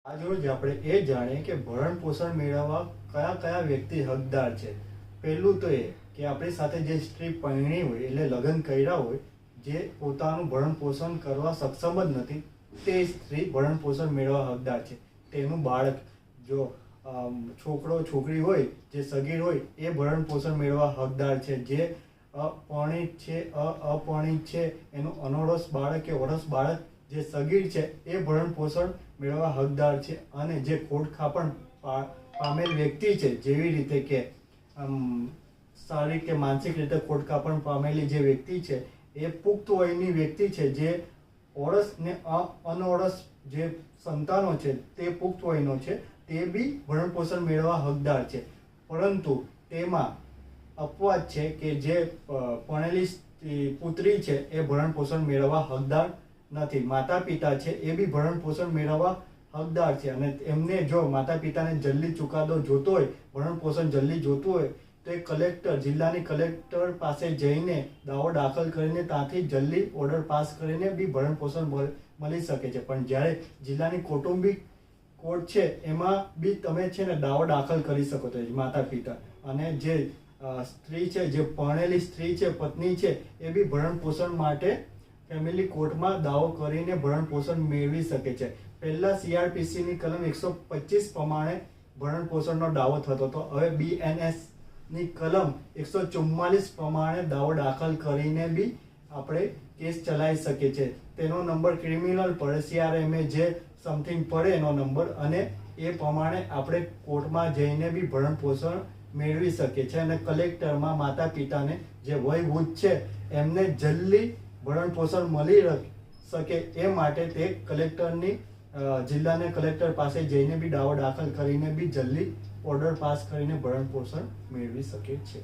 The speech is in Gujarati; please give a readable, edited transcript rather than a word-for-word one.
આજ રોજ આપણે એ જાણીએ કે ભરણ પોષણ મેળવવા કયા કયા વ્યક્તિ હકદાર છે. પહેલું તો એ કે આપણી સાથે જે સ્ત્રી પરણી હોય એટલે લગ્ન કર્યા હોય, જે પોતાનું ભરણ પોષણ કરવા સક્ષમ જ નથી, તે સ્ત્રી ભરણ પોષણ મેળવવા હકદાર છે. તેનું બાળક, જો છોકરો છોકરી હોય, જે સગીર હોય, એ ભરણ પોષણ મેળવવા હકદાર છે. જે અપરિણિત છે, અપરિણિત છે, એનું અનોરસ બાળક કે ઓરસ બાળક જે સગીર છે એ ભરણ પોષણ મેળવવા હકદાર છે. અને જે ખોડખાપણ પામેલ વ્યક્તિ છે, જેવી રીતે કે શારીરિક કે માનસિક રીતે ખોડખાપણ પામેલી જે વ્યક્તિ છે, એ પુખ્ત વયની વ્યક્તિ છે. જે ઓરસ ને અનોરસ જે સંતાનો છે તે પુખ્ત વયનો છે, તે બી ભરણ પોષણ મેળવવા હકદાર છે. પરંતુ તેમાં અપવાદ છે કે જે પરણેલી પુત્રી છે એ ભરણ પોષણ મેળવવા હકદાર નથી. માતા પિતા છે એ બી ભરણ પોષણ મેળવવા હકદાર છે. અને એમને જો માતા પિતાને જલ્દી ચુકાદો જોતો હોય, ભરણ પોષણ જલ્દી જોતું હોય, તો એ કલેક્ટર, જિલ્લાની કલેક્ટર પાસે જઈને દાવો દાખલ કરીને ત્યાંથી જલ્દી ઓર્ડર પાસ કરીને બી ભરણ પોષણ મળી શકે છે. પણ જ્યારે જિલ્લાની કૌટુંબિક કોર્ટ છે એમાં બી તમે છે ને દાવો દાખલ કરી શકો છો, માતા પિતા. અને જે સ્ત્રી છે, જે પરણેલી સ્ત્રી છે, પત્ની છે, એ બી ભરણ પોષણ માટે ફેમિલી કોર્ટમાં દાવો કરીને ભરણ પોષણ મેળવી શકે છે. પહેલા CRPC ની કલમ 125 પ્રમાણે ભરણ પોષણનો દાવો થતો હતો. હવે BNS ની કલમ 144 પ્રમાણે દાવો દાખલ કરીને બી આપણે કેસ ચલાવી શકીએ છીએ. તેનો નંબર ક્રિમિનલ પડે, CRMA જે સમથિંગ પડે એનો નંબર, અને એ પ્રમાણે આપણે કોર્ટમાં જઈને બી ભરણ પોષણ મેળવી શકીએ છીએ. અને કલેક્ટરમાં માતા પિતાને જે વયવૃદ્ધ છે એમને જલ્દી ભરણ પોષણ મળી શકે એ માટે તે કલેક્ટરની જિલ્લાને કલેક્ટર પાસે જઈને બી દાવો દાખલ કરીને બી જલ્દી ઓર્ડર પાસ કરીને ભરણ પોષણ મેળવી શકે છે.